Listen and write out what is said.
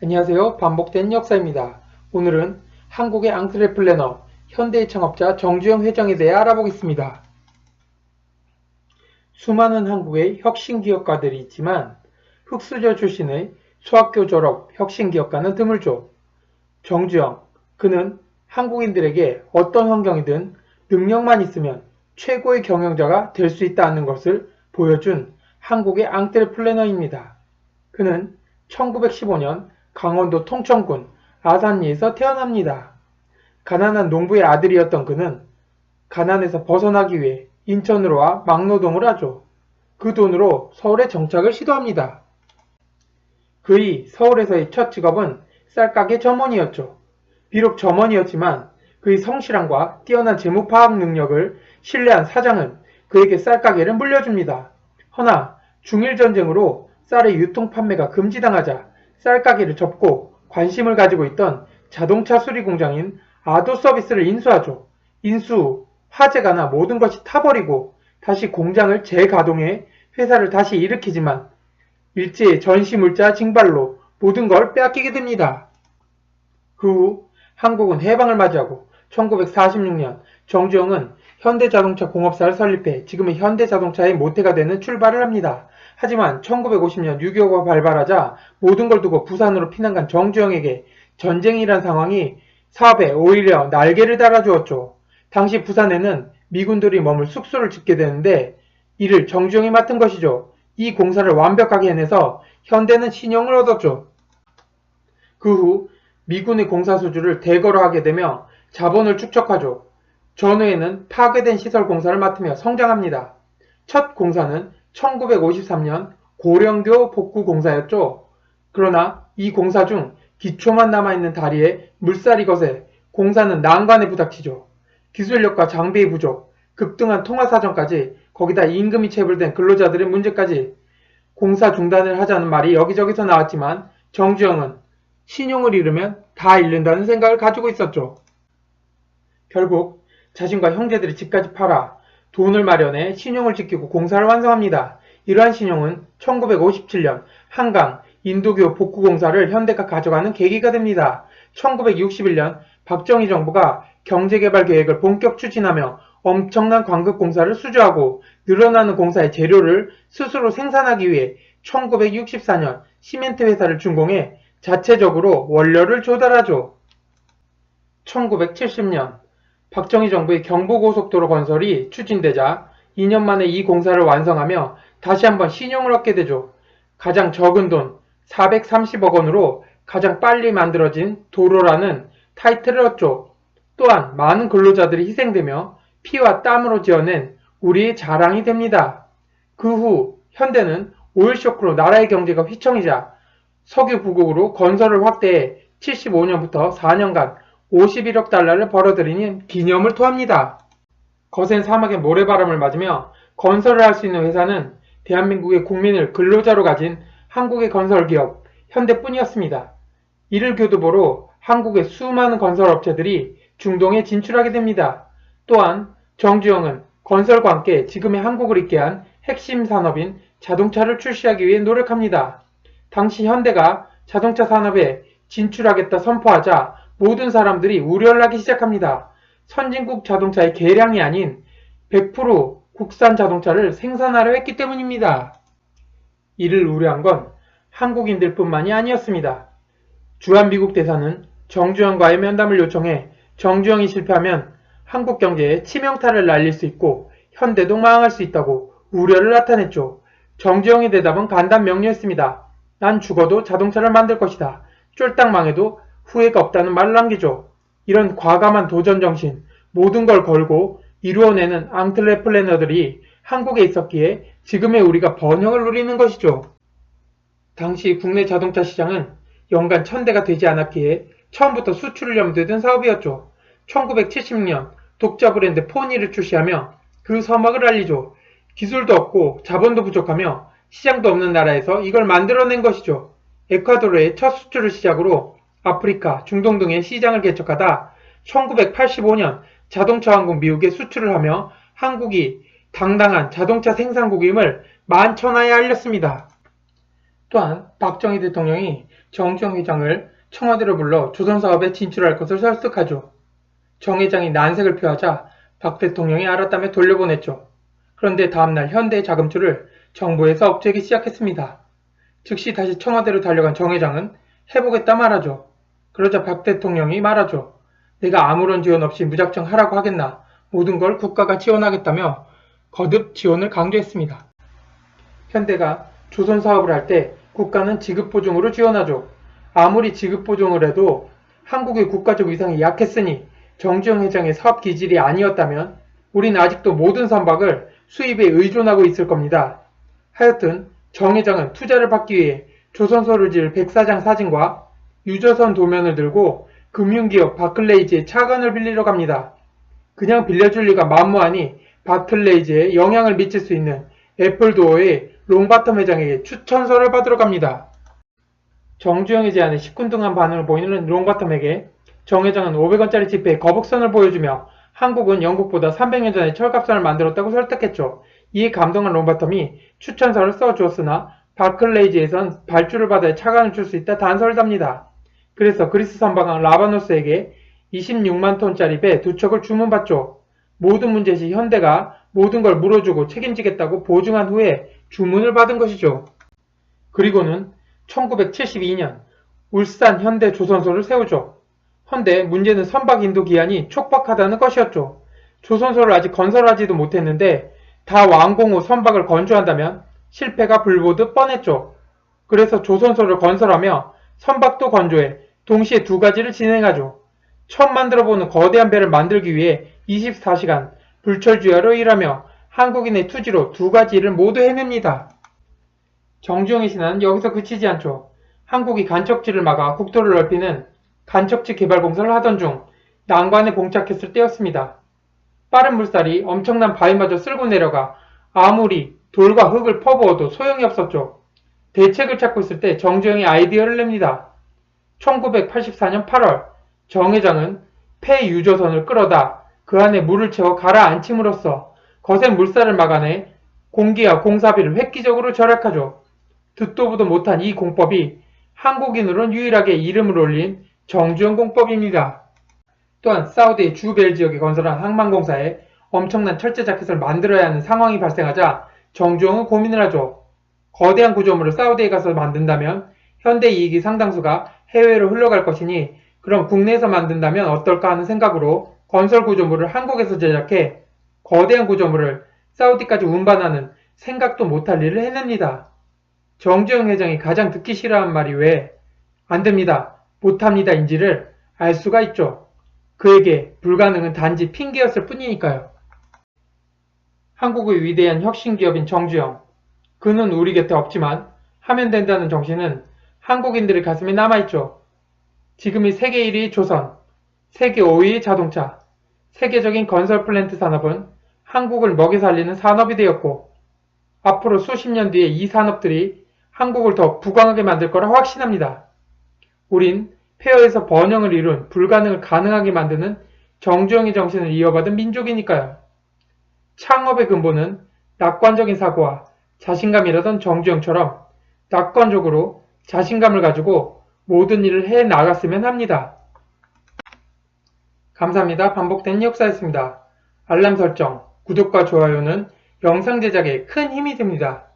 안녕하세요. 반복된 역사입니다. 오늘은 한국의 앙트레플래너, 현대의 창업자 정주영 회장에 대해 알아보겠습니다. 수많은 한국의 혁신기업가들이 있지만 흑수저 출신의 수학교 졸업 혁신기업가는 드물죠. 정주영, 그는 한국인들에게 어떤 환경이든 능력만 있으면 최고의 경영자가 될 수 있다는 것을 보여준 한국의 앙트레플래너입니다. 그는 1915년 강원도 통천군 아산리에서 태어납니다. 가난한 농부의 아들이었던 그는 가난에서 벗어나기 위해 인천으로 와 막노동을 하죠. 그 돈으로 서울에 정착을 시도합니다. 그의 서울에서의 첫 직업은 쌀가게 점원이었죠. 비록 점원이었지만 그의 성실함과 뛰어난 재무 파악 능력을 신뢰한 사장은 그에게 쌀가게를 물려줍니다. 허나 중일전쟁으로 쌀의 유통 판매가 금지당하자 쌀가게를 접고 관심을 가지고 있던 자동차 수리 공장인 아도서비스를 인수하죠. 인수 후 화재가 나 모든 것이 타버리고 다시 공장을 재가동해 회사를 다시 일으키지만 일제의 전시물자 징발로 모든 걸 빼앗기게 됩니다. 그 후 한국은 해방을 맞이하고 1946년 정주영은 현대자동차 공업사를 설립해 지금의 현대자동차의 모태가 되는 출발을 합니다. 하지만 1950년 6.25가 발발하자 모든 걸 두고 부산으로 피난간 정주영에게 전쟁이란 상황이 사업에 오히려 날개를 달아주었죠. 당시 부산에는 미군들이 머물 숙소를 짓게 되는데 이를 정주영이 맡은 것이죠. 이 공사를 완벽하게 해내서 현대는 신용을 얻었죠. 그 후 미군의 공사 수주를 대거로 하게 되며 자본을 축적하죠. 전후에는 파괴된 시설 공사를 맡으며 성장합니다. 첫 공사는 1953년 고령교 복구 공사였죠. 그러나 이 공사 중 기초만 남아있는 다리에 물살이 거세 공사는 난관에 부닥치죠. 기술력과 장비의 부족, 급등한 통화사정까지 거기다 임금이 체불된 근로자들의 문제까지 공사 중단을 하자는 말이 여기저기서 나왔지만 정주영은 신용을 잃으면 다 잃는다는 생각을 가지고 있었죠. 결국 자신과 형제들이 집까지 팔아 돈을 마련해 신용을 지키고 공사를 완성합니다. 이러한 신용은 1957년 한강 인도교 복구공사를 현대가 가져가는 계기가 됩니다. 1961년 박정희 정부가 경제개발 계획을 본격 추진하며 엄청난 광급공사를 수주하고 늘어나는 공사의 재료를 스스로 생산하기 위해 1964년 시멘트 회사를 준공해 자체적으로 원료를 조달하죠. 1970년 박정희 정부의 경부고속도로 건설이 추진되자 2년 만에 이 공사를 완성하며 다시 한번 신용을 얻게 되죠. 가장 적은 돈 430억 원으로 가장 빨리 만들어진 도로라는 타이틀을 얻죠. 또한 많은 근로자들이 희생되며 피와 땀으로 지어낸 우리의 자랑이 됩니다. 그 후 현대는 오일쇼크로 나라의 경제가 휘청이자 석유 부국으로 건설을 확대해 75년부터 4년간 51억 달러를 벌어들이는 기념을 토합니다. 거센 사막의 모래바람을 맞으며 건설을 할 수 있는 회사는 대한민국의 국민을 근로자로 가진 한국의 건설기업 현대뿐이었습니다. 이를 교두보로 한국의 수많은 건설업체들이 중동에 진출하게 됩니다. 또한 정주영은 건설과 함께 지금의 한국을 있게 한 핵심 산업인 자동차를 출시하기 위해 노력합니다. 당시 현대가 자동차 산업에 진출하겠다 선포하자 모든 사람들이 우려를 하기 시작합니다. 선진국 자동차의 개량이 아닌 100% 국산 자동차를 생산하려 했기 때문입니다. 이를 우려한 건 한국인들뿐만이 아니었습니다. 주한미국 대사는 정주영과의 면담을 요청해 정주영이 실패하면 한국 경제에 치명타를 날릴 수 있고 현대도 망할 수 있다고 우려를 나타냈죠. 정주영의 대답은 간단명료했습니다. 난 죽어도 자동차를 만들 것이다. 쫄딱 망해도 후회가 없다는 말을 남기죠. 이런 과감한 도전정신, 모든 걸 걸고 이루어내는 앙트레플래너들이 한국에 있었기에 지금의 우리가 번영을 누리는 것이죠. 당시 국내 자동차 시장은 연간 1000대가 되지 않았기에 처음부터 수출을 염두에 둔 사업이었죠. 1970년 독자 브랜드 포니를 출시하며 그 서막을 알리죠. 기술도 없고 자본도 부족하며 시장도 없는 나라에서 이걸 만들어낸 것이죠. 에콰도르의 첫 수출을 시작으로 아프리카, 중동 등의 시장을 개척하다 1985년 자동차 왕국 미국에 수출을 하며 한국이 당당한 자동차 생산국임을 만천하에 알렸습니다. 또한 박정희 대통령이 정주영 회장을 청와대로 불러 조선사업에 진출할 것을 설득하죠. 정 회장이 난색을 표하자 박 대통령이 알았다며 돌려보냈죠. 그런데 다음날 현대의 자금줄을 정부에서 업체하기 시작했습니다. 즉시 다시 청와대로 달려간 정 회장은 해보겠다 말하죠. 그러자 박 대통령이 말하죠. 내가 아무런 지원 없이 무작정 하라고 하겠나. 모든 걸 국가가 지원하겠다며 거듭 지원을 강조했습니다. 현대가 조선 사업을 할 때 국가는 지급보증으로 지원하죠. 아무리 지급보증을 해도 한국의 국가적 위상이 약했으니 정주영 회장의 사업 기질이 아니었다면 우린 아직도 모든 선박을 수입에 의존하고 있을 겁니다. 하여튼 정 회장은 투자를 받기 위해 조선소를 백사장 사진과 유조선 도면을 들고 금융기업 바클레이즈의 차관을 빌리러 갑니다. 그냥 빌려줄 리가 만무하니 바클레이즈에 영향을 미칠 수 있는 애플도어의 롱바텀 회장에게 추천서를 받으러 갑니다. 정주영의 제안에 시큰둥한 반응을 보이는 롱바텀에게 정 회장은 500원짜리 지폐에 거북선을 보여주며 한국은 영국보다 300년 전에 철갑선을 만들었다고 설득했죠. 이에 감동한 롱바텀이 추천서를 써주었으나 바클레이즈에선 발주를 받아야 차관을 줄 수 있다 단설답니다. 그래서 그리스 선박왕 라바노스에게 26만 톤짜리 배 2척을 주문받죠. 모든 문제 시 현대가 모든 걸 물어주고 책임지겠다고 보증한 후에 주문을 받은 것이죠. 그리고는 1972년 울산 현대 조선소를 세우죠. 헌데 문제는 선박 인도 기한이 촉박하다는 것이었죠. 조선소를 아직 건설하지도 못했는데 다 완공 후 선박을 건조한다면 실패가 불보듯 뻔했죠. 그래서 조선소를 건설하며 선박도 건조해 동시에 두 가지를 진행하죠. 처음 만들어보는 거대한 배를 만들기 위해 24시간 불철주야로 일하며 한국인의 투지로 두 가지 일을 모두 해냅니다. 정주영의 신화는 여기서 그치지 않죠. 한국이 간척지를 막아 국토를 넓히는 간척지 개발 공사를 하던 중 난관에 봉착했을 때였습니다. 빠른 물살이 엄청난 바위마저 쓸고 내려가 아무리 돌과 흙을 퍼부어도 소용이 없었죠. 대책을 찾고 있을 때 정주영이 아이디어를 냅니다. 1984년 8월 정 회장은 폐유조선을 끌어다 그 안에 물을 채워 가라앉힘으로써 거센 물살을 막아내 공기와 공사비를 획기적으로 절약하죠. 듣도 보도 못한 이 공법이 한국인으로는 유일하게 이름을 올린 정주영 공법입니다. 또한 사우디의 주벨 지역에 건설한 항만공사에 엄청난 철제 자켓을 만들어야 하는 상황이 발생하자 정주영은 고민을 하죠. 거대한 구조물을 사우디에 가서 만든다면 현대 이익이 상당수가 해외로 흘러갈 것이니 그럼 국내에서 만든다면 어떨까 하는 생각으로 건설 구조물을 한국에서 제작해 거대한 구조물을 사우디까지 운반하는 생각도 못할 일을 해냅니다. 정주영 회장이 가장 듣기 싫어하는 말이 왜 안됩니다, 못합니다인지를 알 수가 있죠. 그에게 불가능은 단지 핑계였을 뿐이니까요. 한국의 위대한 혁신기업인 정주영. 그는 우리 곁에 없지만 하면 된다는 정신은 한국인들의 가슴에 남아있죠. 지금이 세계 1위 조선, 세계 5위 자동차, 세계적인 건설 플랜트 산업은 한국을 먹여 살리는 산업이 되었고 앞으로 수십 년 뒤에 이 산업들이 한국을 더 부강하게 만들 거라 확신합니다. 우린 폐허에서 번영을 이룬 불가능을 가능하게 만드는 정주영의 정신을 이어받은 민족이니까요. 창업의 근본은 낙관적인 사고와 자신감이라던 정주영처럼 낙관적으로 자신감을 가지고 모든 일을 해 나갔으면 합니다. 감사합니다. 반복된 역사였습니다. 알람 설정, 구독과 좋아요는 영상 제작에 큰 힘이 됩니다.